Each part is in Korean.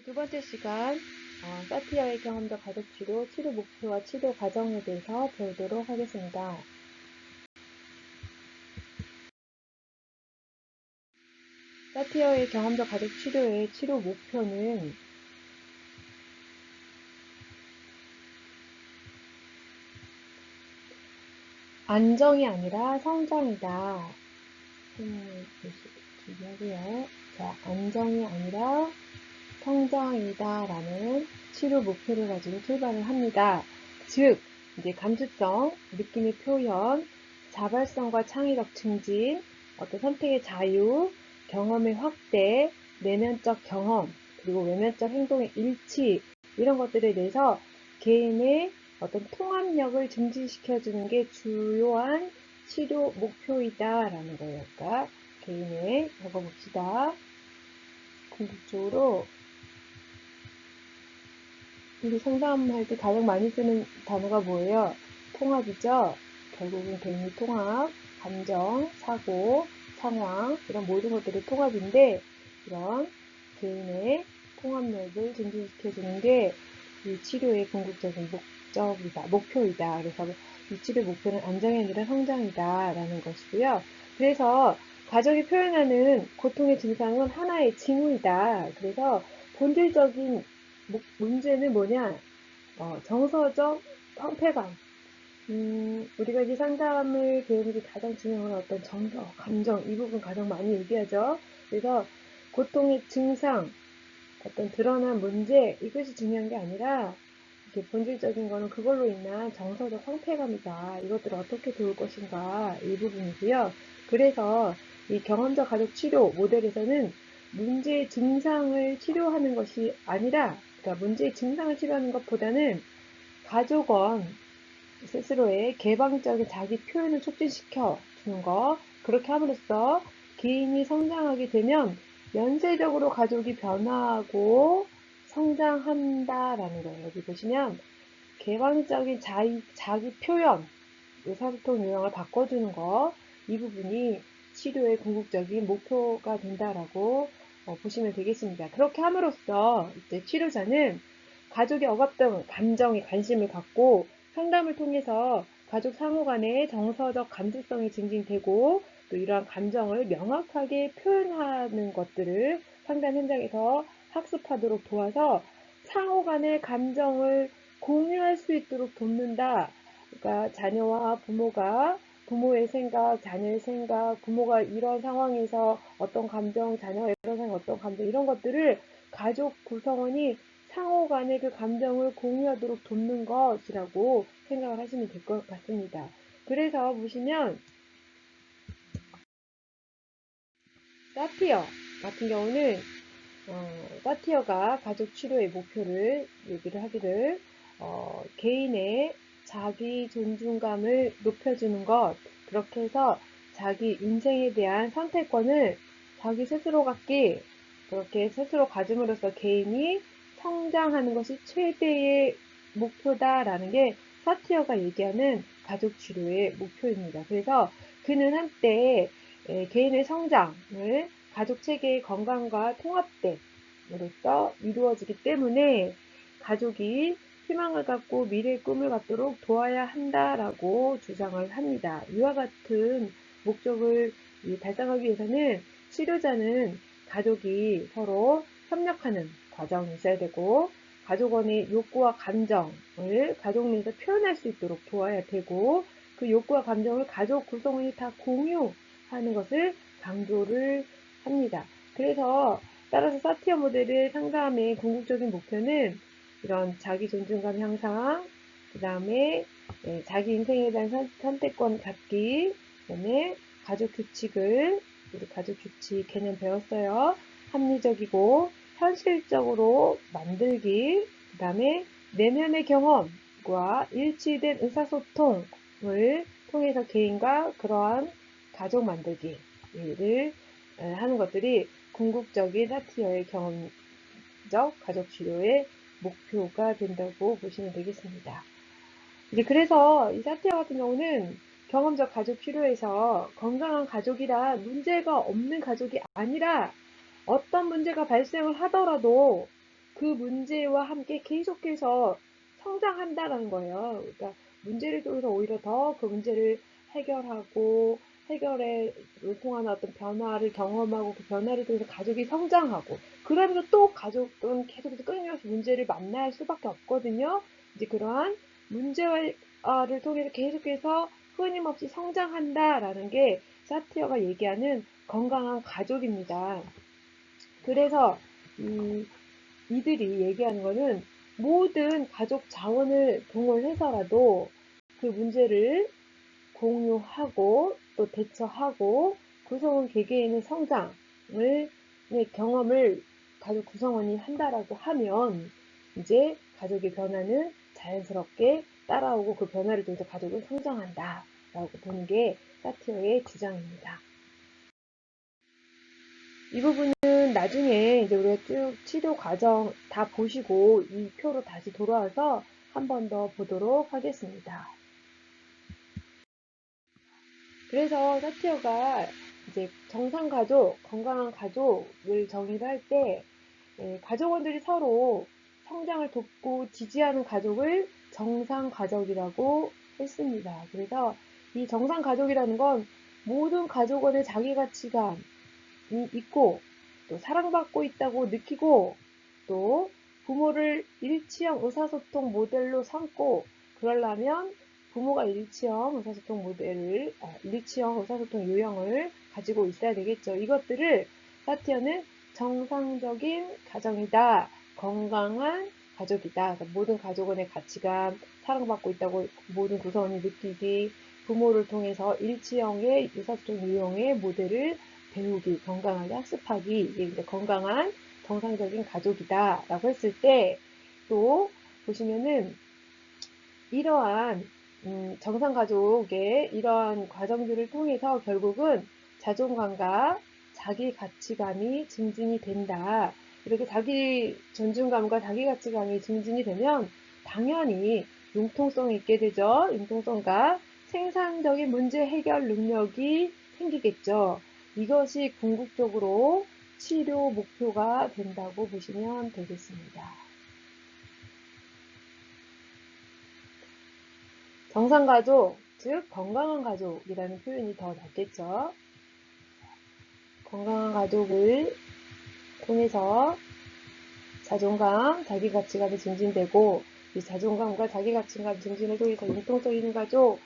두 번째 시간, 사티어의 경험적 가족치료, 치료 목표와 치료 과정에 대해서 배우도록 하겠습니다. 사티어의 경험적 가족치료의 치료 목표는 안정이 아니라 성장이다. 준비하고요. 자, 안정이 아니라 성장이다 라는 치료 목표를 가지고 출발을 합니다. 즉, 이제 감수성, 느낌의 표현, 자발성과 창의력 증진, 어떤 선택의 자유, 경험의 확대, 내면적 경험, 그리고 외면적 행동의 일치, 이런 것들에 대해서 개인의 어떤 통합력을 증진시켜주는 게 주요한 치료 목표이다라는 거예요. 그러니까 개인의 적어봅시다. 궁극적으로 우리 상담할 때 가장 많이 쓰는 단어가 뭐예요? 통합이죠? 결국은 개인의 통합, 감정, 사고, 상황, 이런 모든 것들이 통합인데, 이런 개인의 통합력을 증진시켜주는 게 이 치료의 궁극적인 목적이다, 목표이다. 그래서 이 치료 목표는 안정이 아니라 성장이다 라는 것이고요. 그래서 가족이 표현하는 고통의 증상은 하나의 징후이다. 그래서 본질적인 문제는 뭐냐? 정서적 황폐감. 우리가 이제 상담을 배우는 게 가장 중요한 건 어떤 정서, 감정, 이 부분 가장 많이 얘기하죠. 그래서 고통의 증상, 어떤 드러난 문제, 이것이 중요한 게 아니라, 이게 본질적인 거는 그걸로 인한 정서적 황폐감이다. 이것들을 어떻게 도울 것인가, 이 부분이고요. 그래서 이 경험적 가족 치료 모델에서는 문제의 증상을 치료하는 것이 아니라, 그러니까 문제의 증상을 치료하는 것보다는 가족원 스스로의 개방적인 자기 표현을 촉진시켜 주는 것, 그렇게 함으로써 개인이 성장하게 되면 연쇄적으로 가족이 변화하고 성장한다라는 거예요. 여기 보시면 개방적인 자기 표현, 의사소통 유형을 바꿔주는 것, 이 부분이 치료의 궁극적인 목표가 된다라고 보시면 되겠습니다. 그렇게 함으로써 이제 치료자는 가족의 억압된 감정에 관심을 갖고 상담을 통해서 가족 상호 간의 정서적 감수성이 증진되고 또 이러한 감정을 명확하게 표현하는 것들을 상담 현장에서 학습하도록 도와서 상호 간의 감정을 공유할 수 있도록 돕는다. 그러니까 자녀와 부모가 부모의 생각, 자녀의 생각, 부모가 이런 상황에서 어떤 감정, 자녀가 이런 상황에 어떤 감정, 이런 것들을 가족 구성원이 상호 간의 그 감정을 공유하도록 돕는 것이라고 생각을 하시면 될 것 같습니다. 그래서 보시면 사티어 같은 경우는 사티어가 가족 치료의 목표를 얘기를 하기를 개인의 자기 존중감을 높여주는 것, 그렇게 해서 자기 인생에 대한 선택권을 자기 스스로 갖기, 그렇게 스스로 가짐으로써 개인이 성장하는 것이 최대의 목표다라는 게 사티어가 얘기하는 가족 치료의 목표입니다. 그래서 그는 한때 개인의 성장을 가족 체계의 건강과 통합됨으로써 이루어지기 때문에 가족이 희망을 갖고 미래의 꿈을 갖도록 도와야 한다라고 주장을 합니다. 이와 같은 목적을 달성하기 위해서는 치료자는 가족이 서로 협력하는 과정이 있어야 되고 가족원의 욕구와 감정을 가족 내에서 표현할 수 있도록 도와야 되고 그 욕구와 감정을 가족 구성원이 다 공유하는 것을 강조를 합니다. 그래서 따라서 사티어 모델의 상담의 궁극적인 목표는 이런 자기 존중감 향상, 그 다음에 자기 인생에 대한 선택권 갖기, 그 다음에 가족 규칙을, 우리 가족 규칙 개념 배웠어요. 합리적이고 현실적으로 만들기, 그 다음에 내면의 경험과 일치된 의사소통을 통해서 개인과 그러한 가족 만들기를 하는 것들이 궁극적인 사티어의 경험적 가족 치료의 목표가 된다고 보시면 되겠습니다. 이제 그래서 이 사티어 같은 경우는 경험적 가족 치료에서 건강한 가족이라 문제가 없는 가족이 아니라 어떤 문제가 발생을 하더라도 그 문제와 함께 계속해서 성장한다라는 거예요. 그러니까 문제를 통해서 오히려 더 그 문제를 해결하고 해결에 통한 어떤 변화를 경험하고 그 변화를 통해서 가족이 성장하고 그러면서 또 가족은 계속해서 끊임없이 문제를 만날 수밖에 없거든요. 이제 그러한 문제를 통해서 계속해서 끊임없이 성장한다라는 게 사티어가 얘기하는 건강한 가족입니다. 그래서 이들이 얘기하는 거는 모든 가족 자원을 동원해서라도 그 문제를 공유하고 또 대처하고 구성원 개개인의 성장을 경험을 가족 구성원이 한다라고 하면 이제 가족의 변화는 자연스럽게 따라오고 그 변화를 통해서 가족은 성장한다라고 보는 게 사티어의 주장입니다. 이 부분은 나중에 이제 우리가 쭉 치료 과정 다 보시고 이 표로 다시 돌아와서 한 번 더 보도록 하겠습니다. 그래서 사티어가 이제 정상 가족, 건강한 가족을 정의를 할 때 가족원들이 서로 성장을 돕고 지지하는 가족을 정상 가족이라고 했습니다. 그래서 이 정상 가족이라는 건 모든 가족원의 자기 가치관이 있고 또 사랑받고 있다고 느끼고 또 부모를 일치형 의사소통 모델로 삼고 그러려면 부모가 일치형 의사소통 유형을 가지고 있어야 되겠죠. 이것들을 사티어는 정상적인 가정이다. 건강한 가족이다. 그러니까 모든 가족원의 가치관, 사랑받고 있다고 모든 구성원이 느끼기, 부모를 통해서 일치형의 의사소통 유형의 모델을 배우기, 건강하게 학습하기, 이게 이제 건강한 정상적인 가족이다 라고 했을 때 또 보시면은 이러한 정상가족의 이러한 과정들을 통해서 결국은 자존감과 자기 가치감이 증진이 된다. 이렇게 자기 존중감과 자기 가치감이 증진이 되면 당연히 융통성이 있게 되죠. 융통성과 생산적인 문제 해결 능력이 생기겠죠. 이것이 궁극적으로 치료 목표가 된다고 보시면 되겠습니다. 정상가족, 즉 건강한 가족이라는 표현이 더 낫겠죠. 건강한 가족을 통해서 자존감, 자기가치감이 증진되고 이 자존감과 자기가치감 증진을 통해서 융통성 있는 가족,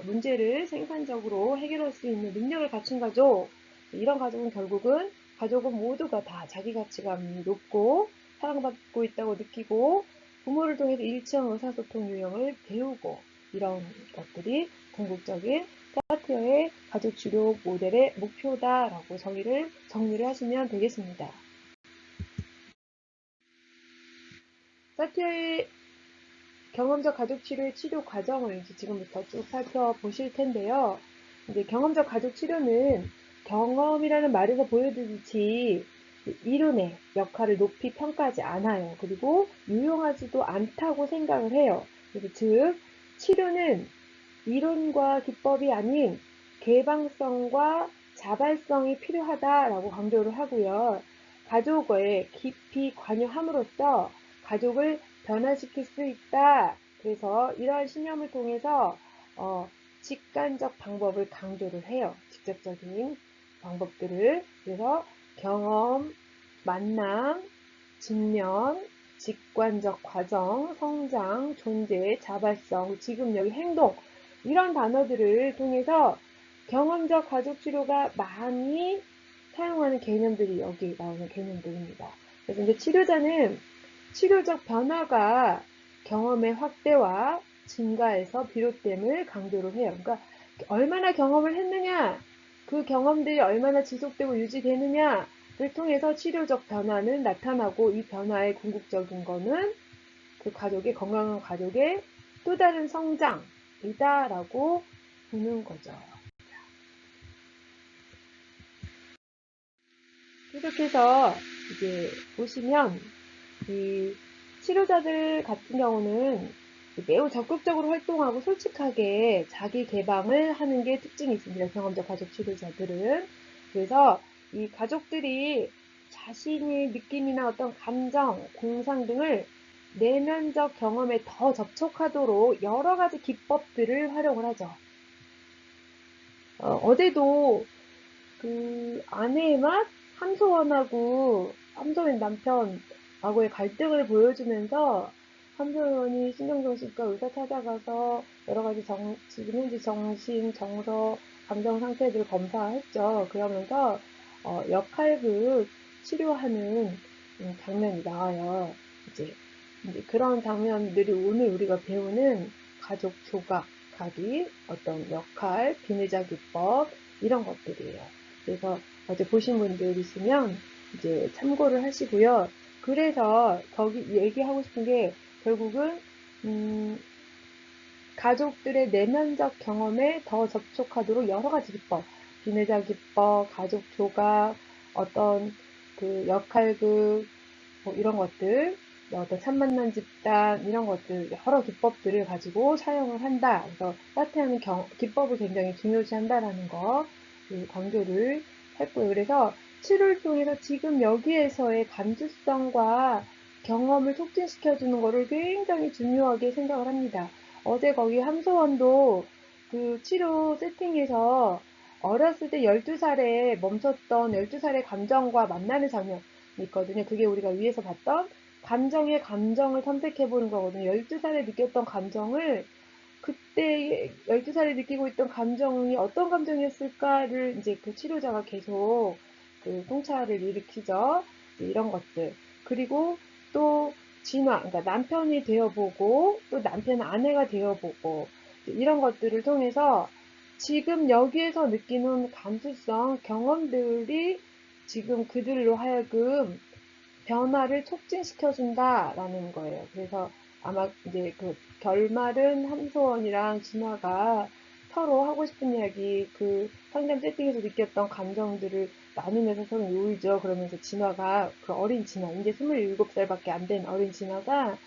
문제를 생산적으로 해결할 수 있는 능력을 갖춘 가족, 이런 가족은 결국은 가족은 모두가 다 자기가치감이 높고 사랑받고 있다고 느끼고 부모를 통해서 일치형 의사소통 유형을 배우고 이런 것들이 궁극적인 사티어의 가족치료 모델의 목표다라고 정의를 하시면 되겠습니다. 사티어의 경험적 가족치료의 치료 과정을 이제 지금부터 쭉 살펴보실 텐데요. 이제 경험적 가족치료는 경험이라는 말에서 보여드리듯이 이론의 역할을 높이 평가하지 않아요. 그리고 유용하지도 않다고 생각을 해요. 그래서 즉 치료는 이론과 기법이 아닌 개방성과 자발성이 필요하다라고 강조를 하고요. 가족에 깊이 관여함으로써 가족을 변화시킬 수 있다. 그래서 이러한 신념을 통해서 직관적 방법을 강조를 해요. 직접적인 방법들을. 그래서 경험, 만남, 직면, 직관적 과정, 성장, 존재, 자발성, 지금여기 행동 이런 단어들을 통해서 경험적 가족치료가 많이 사용하는 개념들이 여기 나오는 개념들입니다. 그래서 이제 치료자는 치료적 변화가 경험의 확대와 증가에서 비롯됨을 강조를 해요. 그러니까 얼마나 경험을 했느냐, 그 경험들이 얼마나 지속되고 유지되느냐를 통해서 치료적 변화는 나타나고 이 변화의 궁극적인 거는 그 가족의 건강한 가족의 또 다른 성장이다라고 보는 거죠. 계속해서 이제 보시면 이 치료자들 같은 경우는 매우 적극적으로 활동하고 솔직하게 자기 개방을 하는 게 특징이 있습니다. 경험적 가족 치료자들은. 그래서 이 가족들이 자신의 느낌이나 어떤 감정, 공상 등을 내면적 경험에 더 접촉하도록 여러 가지 기법들을 활용을 하죠. 어제도 그 아내의 맛, 함소원 남편하고의 갈등을 보여주면서 함소원이 신경정신과 의사 찾아가서 여러 가지 지금 현재 정신, 정서, 감정 상태들을 검사했죠. 그러면서 역할극 치료하는 장면이 나와요. 이제 그런 장면들이 오늘 우리가 배우는 가족 조각하기, 어떤 역할, 비뇌자 기법 이런 것들이에요. 그래서 어제 보신 분들 있으면 이제 참고를 하시고요. 그래서 거기 얘기하고 싶은 게 결국은 가족들의 내면적 경험에 더 접촉하도록 여러 가지 기법, 비뇌자 기법, 가족 조각, 어떤 그 역할극 뭐 이런 것들, 어떤 첫 만난 집단 이런 것들 여러 기법들을 가지고 사용을 한다. 그래서 사태하는 기법을 굉장히 중요시한다라는 거 강조를 했고요. 그래서 치료를 통해서 지금 여기에서의 감수성과 경험을 촉진시켜주는 것을 굉장히 중요하게 생각을 합니다. 어제 거기 함소원도 그 치료 세팅에서 어렸을 때 12살에 멈췄던 12살의 감정과 만나는 장면 있거든요. 그게 우리가 위에서 봤던 감정의 감정을 탐색해보는 거거든요. 12살에 느꼈던 감정을 그때 12살에 느끼고 있던 감정이 어떤 감정이었을까를 이제 그 치료자가 계속 그 통찰을 일으키죠. 이런 것들. 그리고 또 진화, 그러니까 남편이 되어보고 또 남편 아내가 되어보고 이런 것들을 통해서 지금 여기에서 느끼는 감수성, 경험들이 지금 그들로 하여금 변화를 촉진시켜준다라는 거예요. 그래서 아마 이제 그 결말은 함소원이랑 진화가 서로 하고 싶은 이야기, 그 상담 세팅에서 느꼈던 감정들을 나누면서 서로 울죠. 그러면서 진화가, 그 어린 진화, 이제 27살밖에 안 된 어린 진화가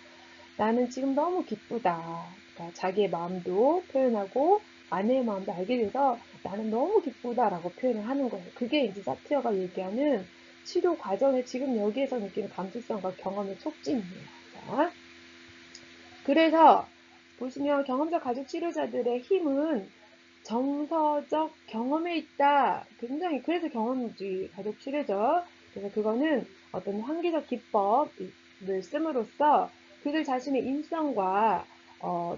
나는 지금 너무 기쁘다. 그러니까 자기의 마음도 표현하고 아내의 마음도 알게 돼서 나는 너무 기쁘다라고 표현을 하는 거예요. 그게 이제 사티어가 얘기하는 치료 과정에 지금 여기에서 느끼는 감수성과 경험의 촉진이에요. 자, 그래서 보시면 경험적 가족 치료자들의 힘은 정서적 경험에 있다. 굉장히 그래서 경험주의 가족 치료죠. 그래서 그거는 어떤 환기적 기법을 씀으로써 그들 자신의 인성과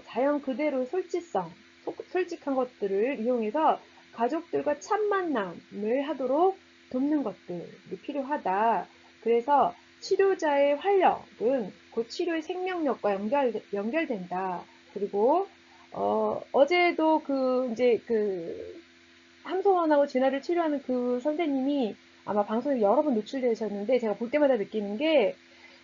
자연 그대로의 솔직한 것들을 이용해서 가족들과 참 만남을 하도록 돕는 것들이 필요하다. 그래서 치료자의 활력은 그 치료의 생명력과 연결된다. 그리고 어제도 이제 함소원하고 진화를 치료하는 그 선생님이 아마 방송에 여러 번 노출되셨는데 제가 볼 때마다 느끼는 게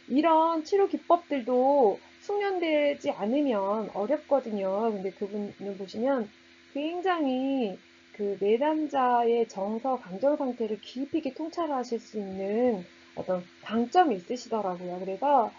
이런 치료 기법들도 숙련되지 않으면 어렵거든요. 근데 그분을 보시면 굉장히 그 내담자의 정서, 감정 상태를 깊이 있게 통찰하실 수 있는 어떤 강점이 있으시더라고요. 그래서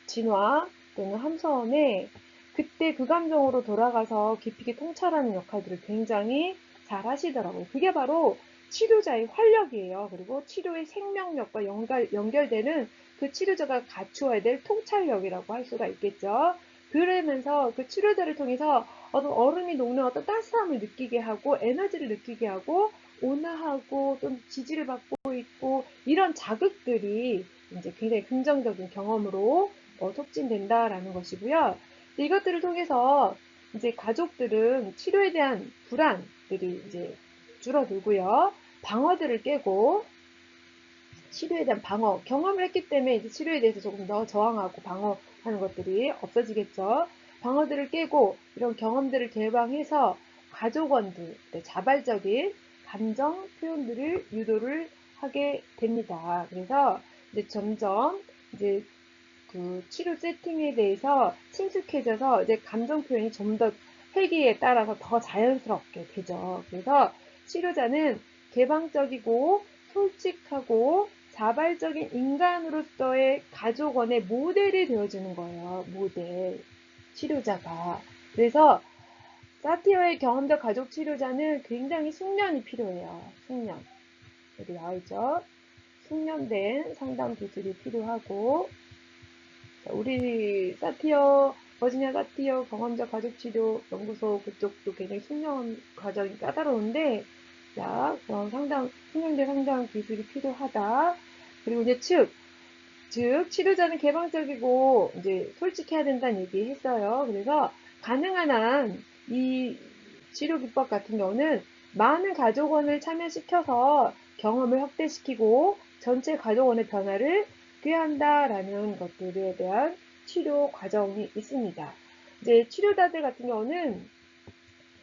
진화 또는 함서원에 그때 그 감정으로 돌아가서 깊이 있게 통찰하는 역할들을 굉장히 잘 하시더라고요. 그게 바로 치료자의 활력이에요. 그리고 치료의 생명력과 연결되는 그 치료자가 갖추어야 될 통찰력이라고 할 수가 있겠죠. 그러면서 그 치료자를 통해서 어떤 얼음이 녹는 어떤 따스함을 느끼게 하고 에너지를 느끼게 하고 온화하고 또 지지를 받고 있고 이런 자극들이 이제 굉장히 긍정적인 경험으로 촉진된다라는 것이고요. 이것들을 통해서 이제 가족들은 치료에 대한 불안들이 이제 줄어들고요. 방어들을 깨고 치료에 대한 방어 경험을 했기 때문에 이제 치료에 대해서 조금 더 저항하고 방어하는 것들이 없어지겠죠. 방어들을 깨고 이런 경험들을 개방해서 가족원들 자발적인 감정 표현들을 유도를 하게 됩니다. 그래서 이제 점점 이제 그 치료 세팅에 대해서 친숙해져서 이제 감정 표현이 좀 더 회기에 따라서 더 자연스럽게 되죠. 그래서 치료자는 개방적이고 솔직하고 자발적인 인간으로서의 가족원의 모델이 되어주는 거예요. 모델. 치료자가. 그래서 사티어의 경험적 가족 치료자는 굉장히 숙련이 필요해요. 숙련. 여기 나와있죠. 숙련된 상담 기술이 필요하고, 우리 사티어, 버지니아 사티어 경험자 가족치료 연구소 그쪽도 굉장히 숙련 과정이 까다로운데, 자, 그런 숙련된 상담 기술이 필요하다. 그리고 이제 즉, 치료자는 개방적이고, 이제 솔직해야 된다는 얘기 했어요. 그래서 가능한 한 이 치료 기법 같은 경우는 많은 가족원을 참여시켜서 경험을 확대시키고 전체 가족원의 변화를 꾀한다라는 것들에 대한 치료 과정이 있습니다. 이제 치료자들 같은 경우는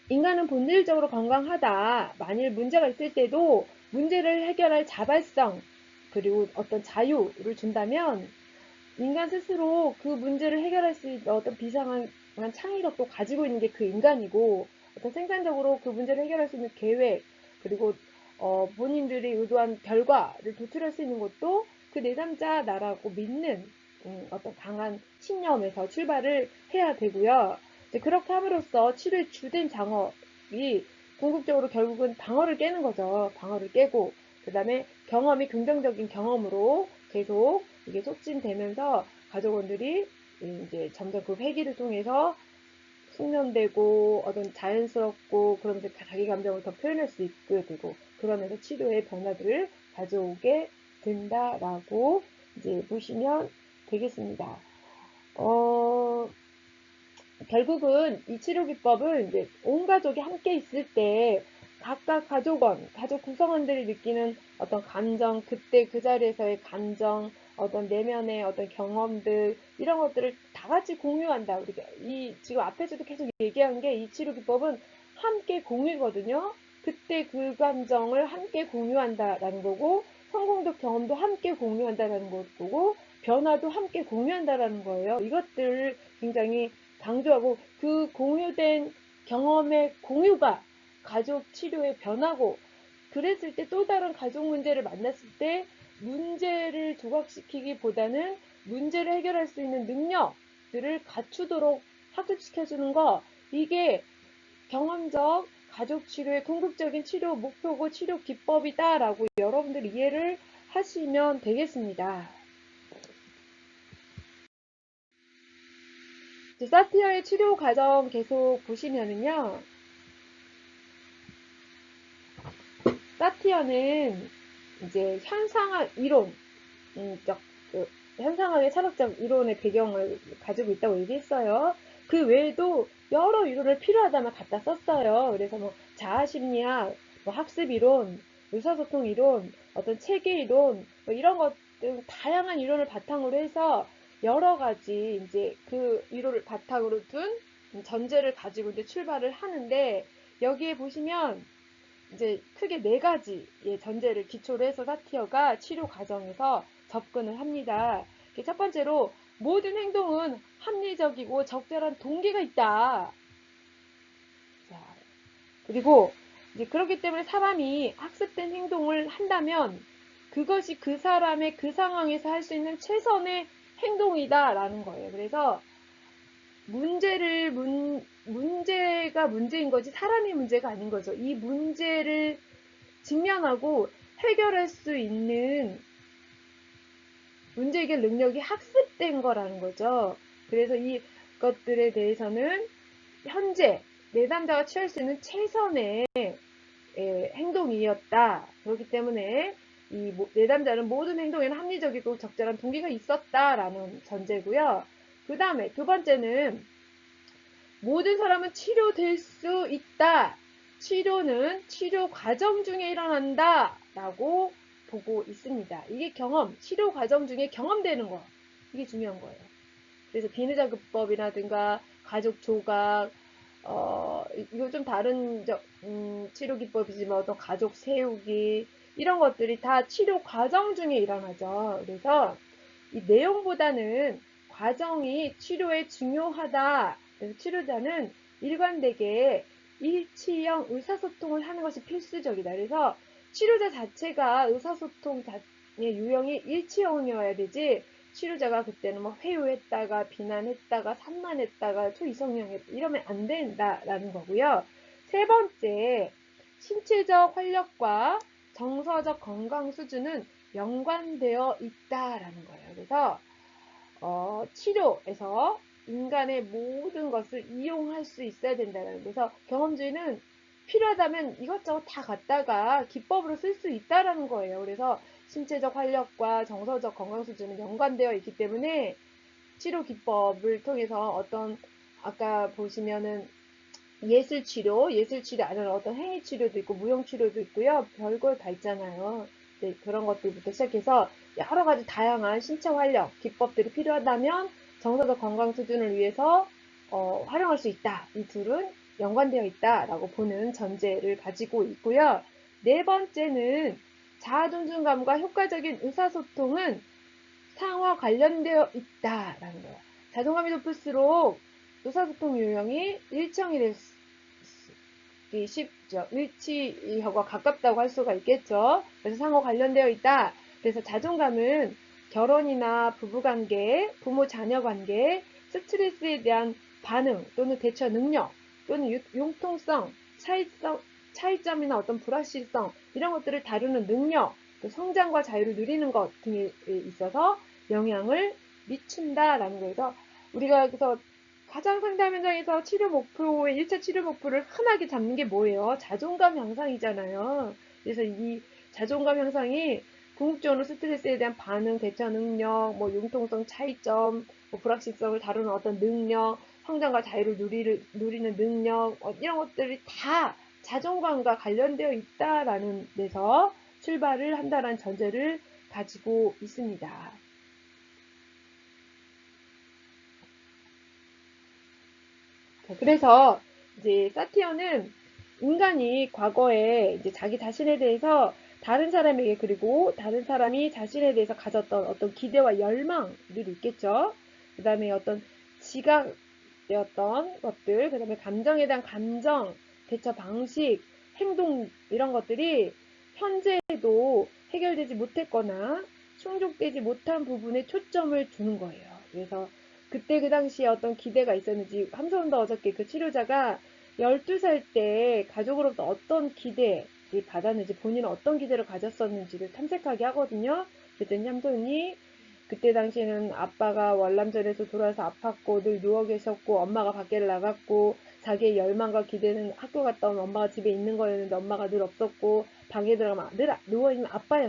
인간은 본질적으로 건강하다. 만일 문제가 있을 때도 문제를 해결할 자발성, 그리고 어떤 자유를 준다면 인간 스스로 그 문제를 해결할 수 있는 어떤 비상한 창의력도 가지고 있는 게 그 인간이고, 어떤 생산적으로 그 문제를 해결할 수 있는 계획, 그리고 본인들이 의도한 결과를 도출할 수 있는 것도 그 내3자 나라고 믿는 어떤 강한 신념에서 출발을 해야 되고요. 이제 그렇게 함으로써 치료의 주된 작업이 궁극적으로 결국은 방어를 깨는 거죠. 방어를 깨고, 그 다음에 경험이 긍정적인 경험으로 계속 이게 촉진되면서 가족원들이 이제 점점 그 회기를 통해서 숙련되고 어떤 자연스럽고, 그러면서 자기 감정을 더 표현할 수 있게 되고, 그러면서 치료의 변화들을 가져오게 된다라고 이제 보시면 되겠습니다. 결국은 이 치료 기법은 이제 온 가족이 함께 있을 때 각각 가족 구성원들이 느끼는 어떤 감정, 그때 그 자리에서의 감정, 어떤 내면의 어떤 경험들, 이런 것들을 다 같이 공유한다. 우리가 지금 앞에서도 계속 얘기한 게 이 치료 기법은 함께 공유거든요. 그때 그 감정을 함께 공유한다라는 거고, 성공도 경험도 함께 공유한다라는 거고, 변화도 함께 공유한다라는 거예요. 이것들 굉장히 강조하고, 그 공유된 경험의 공유가 가족 치료의 변화고, 그랬을 때 또 다른 가족 문제를 만났을 때 문제를 조각시키기보다는 문제를 해결할 수 있는 능력들을 갖추도록 학습시켜주는 거, 이게 경험적 가족 치료의 궁극적인 치료 목표고 치료 기법이다라고 여러분들 이해를 하시면 되겠습니다. 사티어의 치료 과정 계속 보시면은요, 사티어는 이제 현상학 이론, 현상학의 철학적 이론의 배경을 가지고 있다고 얘기했어요. 그 외에도 여러 이론을 필요하다면 갖다 썼어요. 그래서 뭐 자아심리학, 뭐 학습 이론, 의사소통 이론, 어떤 체계 이론, 뭐 이런 것들 다양한 이론을 바탕으로 해서 여러 가지 이제 그 이론을 바탕으로 둔 전제를 가지고 이제 출발을 하는데, 여기에 보시면 이제 크게 4가지의 전제를 기초로 해서 사티어가 치료 과정에서 접근을 합니다. 첫 번째로, 모든 행동은 합리적이고 적절한 동기가 있다. 자, 그리고 이제 그렇기 때문에 사람이 학습된 행동을 한다면 그것이 그 사람의 그 상황에서 할 수 있는 최선의 행동이다라는 거예요. 그래서 문제가 문제인 거지 사람이 문제가 아닌 거죠. 이 문제를 직면하고 해결할 수 있는 문제 해결 능력이 학습된 거라는 거죠. 그래서 이것들에 대해서는 현재 내담자가 취할 수 있는 최선의 행동이었다. 그렇기 때문에 이 내담자는 모든 행동에는 합리적이고 적절한 동기가 있었다라는 전제고요. 그 다음에 두 번째는, 모든 사람은 치료될 수 있다. 치료는 치료 과정 중에 일어난다 라고 보고 있습니다. 이게 치료 과정 중에 경험되는 거, 이게 중요한 거예요. 그래서 비누자극법이라든가 가족 조각, 이거 좀 다른 치료 기법이지만 어떤 가족 세우기, 이런 것들이 다 치료 과정 중에 일어나죠. 그래서 이 내용보다는 과정이 치료에 중요하다. 그래서 치료자는 일관되게 일치형 의사소통을 하는 것이 필수적이다. 그래서 치료자 자체가 의사소통의 유형이 일치형이어야 되지, 치료자가 그때는 뭐 회유했다가 비난했다가 산만했다가 초이성형했다 이러면 안 된다라는 거고요. 세 번째, 신체적 활력과 정서적 건강 수준은 연관되어 있다라는 거예요. 그래서 치료에서 인간의 모든 것을 이용할 수 있어야 된다는, 그래서 경험주의는 필요하다면 이것저것 다 갖다가 기법으로 쓸 수 있다라는 거예요. 그래서 신체적 활력과 정서적 건강 수준은 연관되어 있기 때문에 치료 기법을 통해서 어떤, 아까 보시면은 예술 치료 안에는 어떤 행위 치료도 있고 무용 치료도 있고요. 별걸 다 있잖아요. 네, 그런 것들부터 시작해서 여러 가지 다양한 신체 활력 기법들이 필요하다면 정서적 건강 수준을 위해서 활용할 수 있다. 이 둘은 연관되어 있다라고 보는 전제를 가지고 있고요. 네 번째는 자아 존중감과 효과적인 의사소통은 상호 관련되어 있다라는 거예요. 자존감이 높을수록 의사소통 요령이 일정이 되기 쉽죠. 일치하고 가깝다고 할 수가 있겠죠. 그래서 상호 관련되어 있다. 그래서 자존감은 결혼이나 부부관계, 부모-자녀 관계, 스트레스에 대한 반응 또는 대처 능력 또는 융통성, 차이점이나 어떤 불확실성 이런 것들을 다루는 능력, 또 성장과 자유를 누리는 것 등에 있어서 영향을 미친다라는 거에서, 우리가 그래서 가장 상담 현장에서 치료 목표의 1차 치료 목표를 흔하게 잡는 게 뭐예요? 자존감 향상이잖아요. 그래서 이 자존감 향상이 궁극적으로 스트레스에 대한 반응, 대처 능력, 뭐 융통성, 차이점, 뭐 불확실성을 다루는 어떤 능력, 성장과 자유를 누리는 능력, 이런 것들이 다 자존감과 관련되어 있다라는 데서 출발을 한다는 전제를 가지고 있습니다. 그래서 이제 사티어는 인간이 과거에 이제 자기 자신에 대해서 다른 사람에게, 그리고 다른 사람이 자신에 대해서 가졌던 어떤 기대와 열망들이 있겠죠. 그 다음에 어떤 지각되었던 것들, 그 다음에 감정에 대한 감정, 대처 방식, 행동 이런 것들이 현재에도 해결되지 못했거나 충족되지 못한 부분에 초점을 두는 거예요. 그래서 그때 그 당시에 어떤 기대가 있었는지, 함소원도 어저께 그 치료자가 12살 때 가족으로부터 어떤 기대를 받았는지, 본인은 어떤 기대를 가졌었는지를 탐색하게 하거든요. 그랬더니 함소원이 그때 당시에는 아빠가 월남전에서 돌아와서 아팠고 늘 누워 계셨고 엄마가 밖에 나갔고 자기의 열망과 기대는 학교 갔다 오면 엄마가 집에 있는 거였는데 엄마가 늘 없었고 방에 들어가면 늘 누워있는 아빠가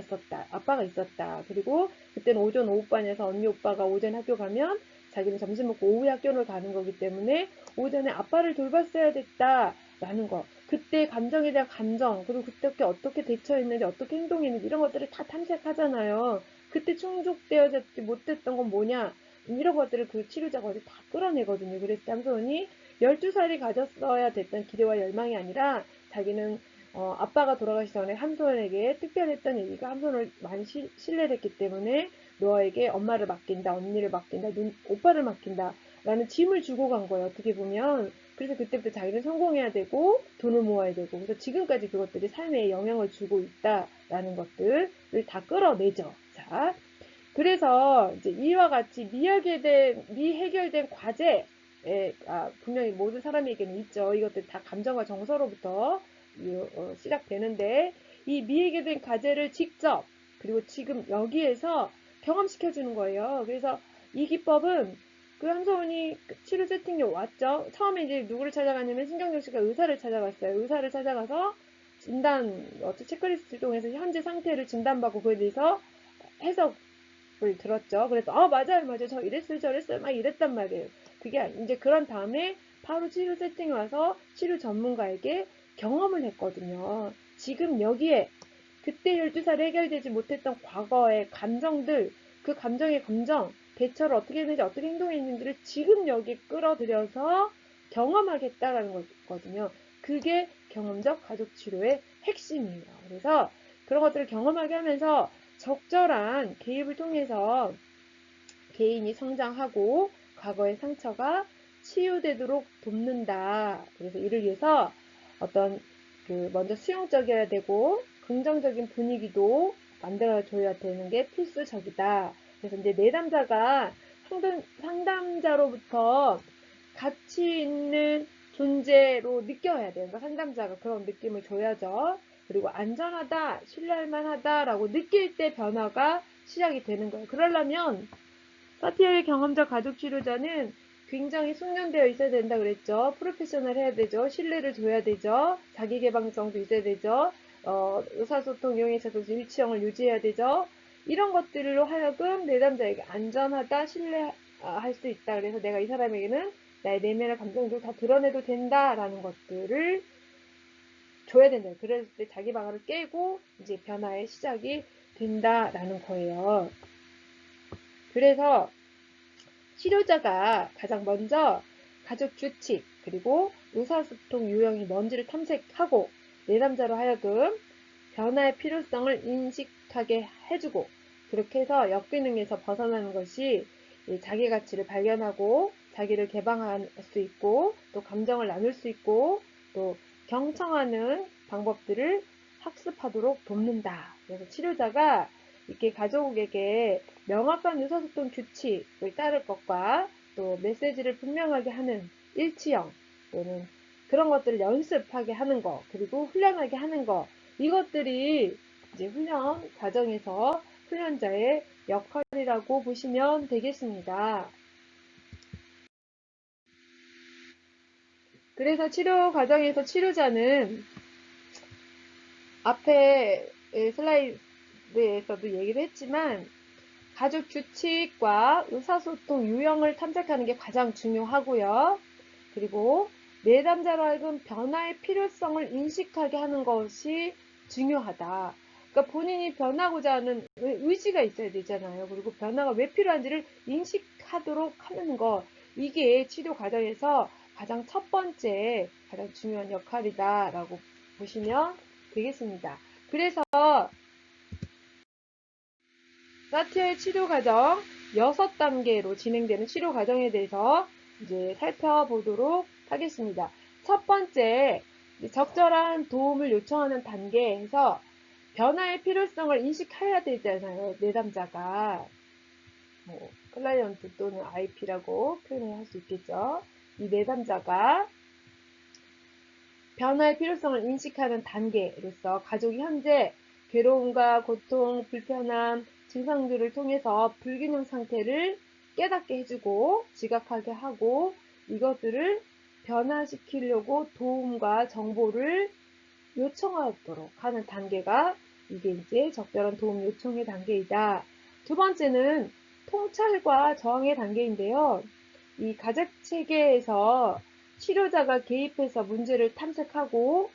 있었다. 그리고 그때는 오전 오후반에서 언니 오빠가 오전 학교 가면 자기는 점심 먹고 오후에 학교를 가는 거기 때문에 오전에 아빠를 돌봤어야 됐다라는 거. 그때 감정에 대한 감정, 그리고 그때 어떻게 대처했는지, 어떻게 행동했는지 이런 것들을 다 탐색하잖아요. 그때 충족되어지 못했던 건 뭐냐, 이런 것들을 그 치료자가 어디 다 끌어내거든요. 그래서 함소원이 12살이 가졌어야 됐던 기대와 열망이 아니라 자기는 아빠가 돌아가시 전에 함소원에게 특별했던 얘기가, 함소원을 많이 신뢰를 했기 때문에 너에게 엄마를 맡긴다, 언니를 맡긴다, 오빠를 맡긴다 라는 짐을 주고 간 거예요. 어떻게 보면. 그래서 그때부터 자기는 성공해야 되고 돈을 모아야 되고, 그래서 지금까지 그것들이 삶에 영향을 주고 있다라는 것들을 다 끌어내죠. 자, 그래서 이제 이와 같이 미해결된 과제, 분명히 모든 사람에게는 있죠. 이것들 다 감정과 정서로부터 시작되는데, 이 미해결된 과제를 직접, 그리고 지금 여기에서 경험시켜 주는 거예요. 그래서 이 기법은 그 함소원이 치료 세팅에 왔죠. 처음에 이제 누구를 찾아갔냐면 신경정 씨가 의사를 찾아갔어요. 의사를 찾아가서 진단, 체크리스트를 통해서 현재 상태를 진단받고 그에 대해서 해석을 들었죠. 그래서 맞아요 저 이랬어요 저랬어요 막 이랬단 말이에요. 그게 이제 그런 다음에 바로 치료 세팅에 와서 치료 전문가에게 경험을 했거든요. 지금 여기에 그때 12살에 해결되지 못했던 과거의 감정들, 그 감정의 감정, 대처를 어떻게 했는지, 어떻게 행동했는지를 지금 여기 끌어들여서 경험하겠다라는 거거든요. 그게 경험적 가족 치료의 핵심이에요. 그래서 그런 것들을 경험하게 하면서 적절한 개입을 통해서 개인이 성장하고 과거의 상처가 치유되도록 돕는다. 그래서 이를 위해서 어떤 먼저 수용적이어야 되고 긍정적인 분위기도 만들어줘야 되는 게 필수적이다. 그래서 이제 내담자가 상담자로부터 가치 있는 존재로 느껴야 돼요. 그러니까 상담자가 그런 느낌을 줘야죠. 그리고 안전하다, 신뢰할 만하다라고 느낄 때 변화가 시작이 되는 거예요. 그러려면 사티엘 경험자 가족 치료자는 굉장히 숙련되어 있어야 된다 그랬죠. 프로페셔널 해야 되죠. 신뢰를 줘야 되죠. 자기 개방성도 있어야 되죠. 의사소통 이용에 있어서 일치형을 유지해야 되죠. 이런 것들로 하여금 내담자에게 안전하다, 신뢰할 수 있다. 그래서 내가 이 사람에게는 나의 내면의 감정도 다 드러내도 된다라는 것들을 줘야 된다. 그랬을 때 자기 방어를 깨고 이제 변화의 시작이 된다라는 거예요. 그래서 치료자가 가장 먼저 가족 규칙 그리고 의사소통 유형이 뭔지를 탐색하고 내담자로 하여금 변화의 필요성을 인식하게 해주고 그렇게 해서 역기능에서 벗어나는 것이 자기 가치를 발견하고 자기를 개방할 수 있고 또 감정을 나눌 수 있고 또 경청하는 방법들을 학습하도록 돕는다. 그래서 치료자가 이렇게 가족에게 명확한 의사소통 규칙을 따를 것과 또 메시지를 분명하게 하는 일치형 또는 그런 것들을 연습하게 하는 거 그리고 훈련하게 하는 거 이것들이 이제 훈련 과정에서 훈련자의 역할이라고 보시면 되겠습니다. 그래서 치료 과정에서 치료자는 앞에 슬라이드에서도 얘기를 했지만 가족 규칙과 의사소통 유형을 탐색하는 게 가장 중요하고요. 그리고 내담자로 하여금 변화의 필요성을 인식하게 하는 것이 중요하다. 그러니까 본인이 변하고자 하는 의지가 있어야 되잖아요. 그리고 변화가 왜 필요한지를 인식하도록 하는 것. 이게 치료 과정에서 가장 첫 번째, 가장 중요한 역할이다라고 보시면 되겠습니다. 그래서 사티엘 치료 과정 6단계로 진행되는 치료 과정에 대해서 이제 살펴보도록 하겠습니다. 첫 번째, 적절한 도움을 요청하는 단계에서 변화의 필요성을 인식해야 되잖아요. 내담자가. 클라이언트 또는 IP라고 표현을 할 수 있겠죠. 이 내담자가 변화의 필요성을 인식하는 단계로서 가족이 현재 괴로움과 고통, 불편함, 증상들을 통해서 불균형 상태를 깨닫게 해주고 지각하게 하고 이것들을 변화시키려고 도움과 정보를 요청하도록 하는 단계가 이게 이제 적절한 도움 요청의 단계이다. 두 번째는 통찰과 저항의 단계인데요. 이 가족 체계에서 치료자가 개입해서 문제를 탐색하고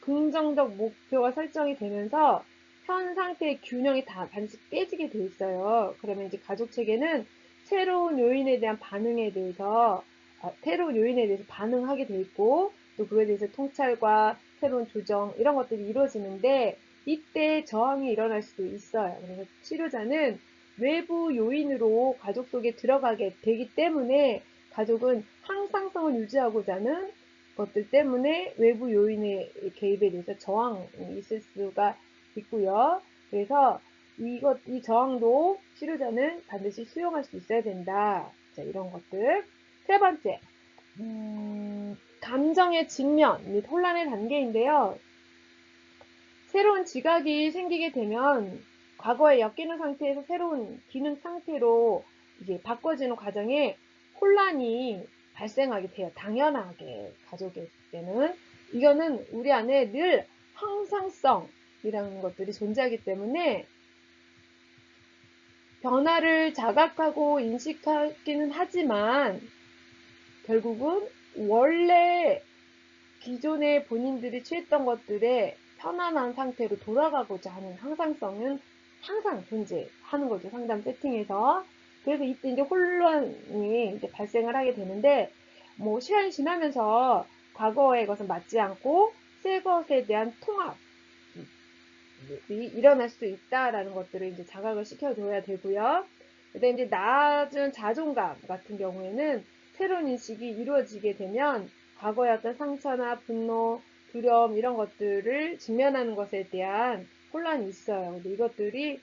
긍정적 목표가 설정이 되면서 현 상태의 균형이 다 반드시 깨지게 돼 있어요. 그러면 이제 가족 체계는 새로운 요인에 대한 반응에 대해서 새로운 요인에 대해서 반응하게 돼 있고 또 그에 대해서 통찰과 새로운 조정 이런 것들이 이루어지는데 이때 저항이 일어날 수도 있어요. 그래서 치료자는 외부 요인으로 가족 속에 들어가게 되기 때문에 가족은 항상성을 유지하고자 하는 것들 때문에 외부 요인의 개입에 대해서 저항이 있을 수가 있고요. 그래서 이 저항도 치료자는 반드시 수용할 수 있어야 된다. 자, 이런 것들. 세 번째, 감정의 직면 및 혼란의 단계인데요. 새로운 지각이 생기게 되면 과거의 역기능 상태에서 새로운 기능 상태로 이제 바꿔지는 과정에 혼란이 발생하게 돼요. 당연하게 가족일 때는 이거는 우리 안에 늘 항상성이라는 것들이 존재하기 때문에 변화를 자각하고 인식하기는 하지만 결국은 원래 기존에 본인들이 취했던 것들에 편안한 상태로 돌아가고자 하는 항상성은 항상 존재하는 거죠. 상담 세팅에서. 그래서 이때 이제 혼란이 이제 발생을 하게 되는데, 시간이 지나면서 과거의 것은 맞지 않고 새 것에 대한 통합이 일어날 수 있다라는 것들을 이제 자각을 시켜줘야 되고요. 근데 이제 낮은 자존감 같은 경우에는 새로운 인식이 이루어지게 되면 과거의 어떤 상처나 분노, 두려움 이런 것들을 직면하는 것에 대한 혼란이 있어요. 근데 이것들이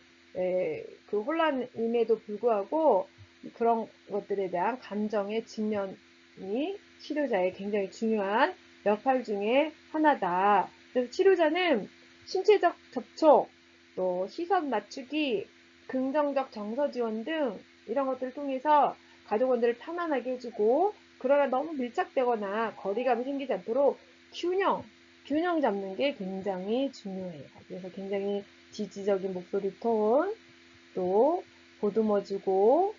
그 혼란임에도 불구하고 그런 것들에 대한 감정의 직면이 치료자의 굉장히 중요한 역할 중에 하나다. 그래서 치료자는 신체적 접촉, 또 시선 맞추기, 긍정적 정서 지원 등 이런 것들을 통해서 가족원들을 편안하게 해주고, 그러나 너무 밀착되거나 거리감이 생기지 않도록 균형 잡는 게 굉장히 중요해요. 그래서 굉장히 지지적인 목소리 톤, 또 보듬어주고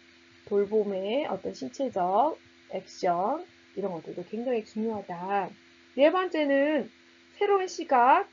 돌봄의 어떤 신체적 액션 이런 것들도 굉장히 중요하다. 네 번째는 새로운 시각,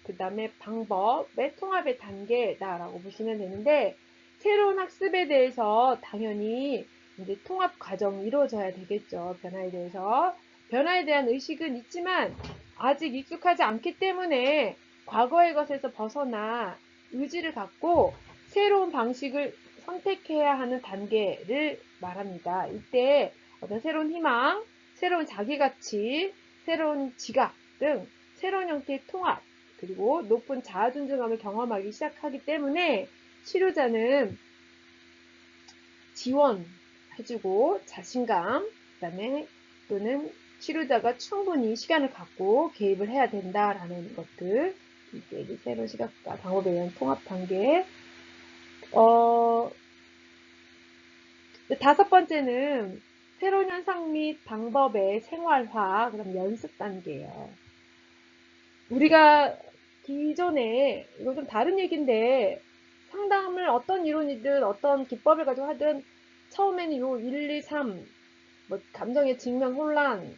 그 다음에 방법의 통합의 단계다라고 보시면 되는데, 새로운 학습에 대해서 당연히 이제 통합 과정이 이루어져야 되겠죠. 변화에 대해서. 변화에 대한 의식은 있지만 아직 익숙하지 않기 때문에 과거의 것에서 벗어나 의지를 갖고 새로운 방식을 선택해야 하는 단계를 말합니다. 이때 어떤 새로운 희망, 새로운 자기가치, 새로운 지각 등 새로운 형태의 통합, 그리고 높은 자아 존중감을 경험하기 시작하기 때문에 치료자는 지원해주고 자신감, 그 다음에 또는 치료자가 충분히 시간을 갖고 개입을 해야 된다라는 것들, 이게 새로운 시각과 방법에 의한 통합 단계. 다섯 번째는 새로운 현상 및 방법의 생활화, 그다음 연습 단계예요. 우리가 기존에, 이거 좀 다른 얘기인데, 상담을 어떤 이론이든 어떤 기법을 가지고 하든 처음에는 요 1, 2, 3, 뭐 감정의 직면 혼란,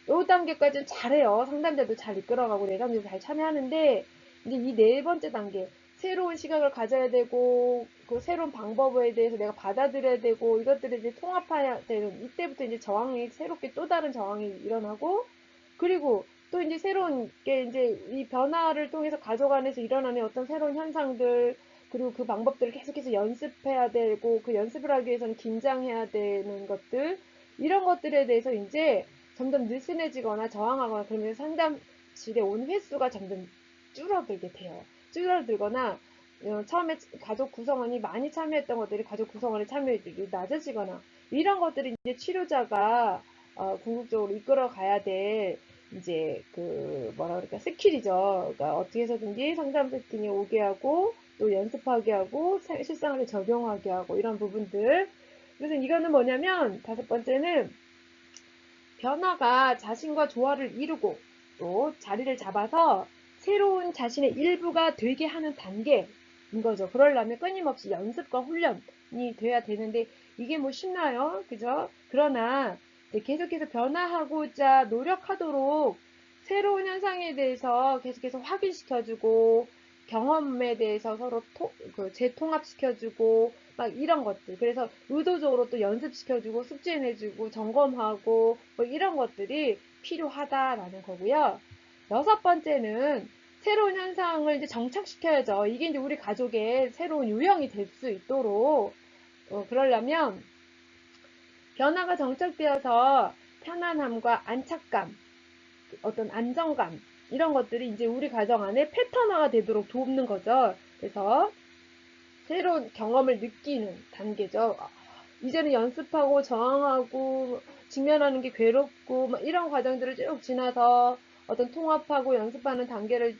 요 단계까지는 잘해요. 상담자도 잘 이끌어가고 내담자도 잘 참여하는데, 이제 이 네 번째 단계, 새로운 시각을 가져야 되고, 그 새로운 방법에 대해서 내가 받아들여야 되고, 이것들을 이제 통합해야 되는, 이때부터 이제 저항이, 새롭게 또 다른 저항이 일어나고, 그리고 또 이제 새로운 게 이제 이 변화를 통해서 가족 안에서 일어나는 어떤 새로운 현상들, 그리고 그 방법들을 계속해서 연습해야 되고, 그 연습을 하기 위해서는 긴장해야 되는 것들, 이런 것들에 대해서 이제 점점 느슨해지거나 저항하거나 그러면서 상담실에 온 횟수가 점점 줄어들게 돼요. 줄어들거나 처음에 가족 구성원이 많이 참여했던 것들이 가족 구성원의 참여율이 낮아지거나 이런 것들이 이제 치료자가 궁극적으로 이끌어 가야 될 이제 그 뭐라 그럴까 스킬이죠. 그러니까 어떻게 해서든지 상담 세팅에 오게 하고 또 연습하게 하고 실생활에 적용하게 하고 이런 부분들. 그래서 이거는 뭐냐면 다섯 번째는 변화가 자신과 조화를 이루고 또 자리를 잡아서 새로운 자신의 일부가 되게 하는 단계인 거죠. 그러려면 끊임없이 연습과 훈련이 돼야 되는데 이게 뭐 쉽나요? 그죠? 그러나 계속해서 변화하고자 노력하도록 새로운 현상에 대해서 계속해서 확인시켜주고 경험에 대해서 서로 재통합시켜주고 막 이런 것들. 그래서 의도적으로 또 연습시켜주고 숙지해내주고 점검하고 뭐 이런 것들이 필요하다라는 거고요. 여섯 번째는 새로운 현상을 이제 정착시켜야죠. 이게 이제 우리 가족의 새로운 유형이 될 수 있도록 그러려면 변화가 정착되어서 편안함과 안착감, 어떤 안정감 이런 것들이 이제 우리 가정 안에 패턴화가 되도록 돕는 거죠. 그래서 새로운 경험을 느끼는 단계죠. 이제는 연습하고 저항하고 직면하는 게 괴롭고 이런 과정들을 쭉 지나서 어떤 통합하고 연습하는 단계를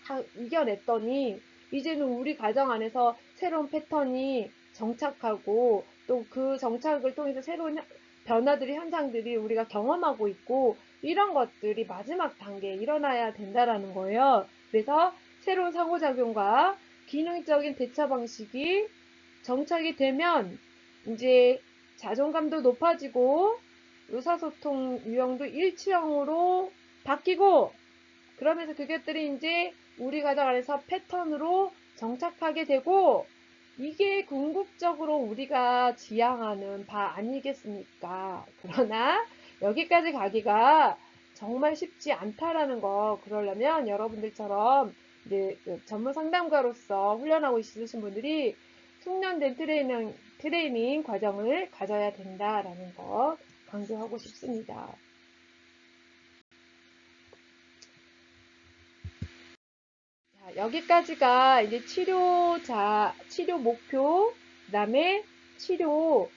다 이겨냈더니 이제는 우리 가정 안에서 새로운 패턴이 정착하고 또 그 정착을 통해서 새로운 변화들이 현상들이 우리가 경험하고 있고 이런 것들이 마지막 단계에 일어나야 된다라는 거예요. 그래서 새로운 상호작용과 기능적인 대처 방식이 정착이 되면 이제 자존감도 높아지고 의사소통 유형도 일치형으로 바뀌고 그러면서 그것들이 이제 우리 가정 안에서 패턴으로 정착하게 되고 이게 궁극적으로 우리가 지향하는 바 아니겠습니까? 그러나 여기까지 가기가 정말 쉽지 않다라는 거 그러려면 여러분들처럼 이제 전문 상담가로서 훈련하고 있으신 분들이 숙련된 트레이닝 과정을 가져야 된다라는 거 강조하고 싶습니다. 자, 여기까지가 이제 치료 목표, 그 다음에 치료,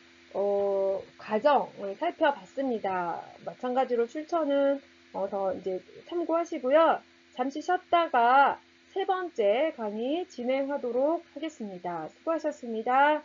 과정을 살펴봤습니다. 마찬가지로 출처는 더 이제 참고하시고요. 잠시 쉬었다가 세 번째 강의 진행하도록 하겠습니다. 수고하셨습니다.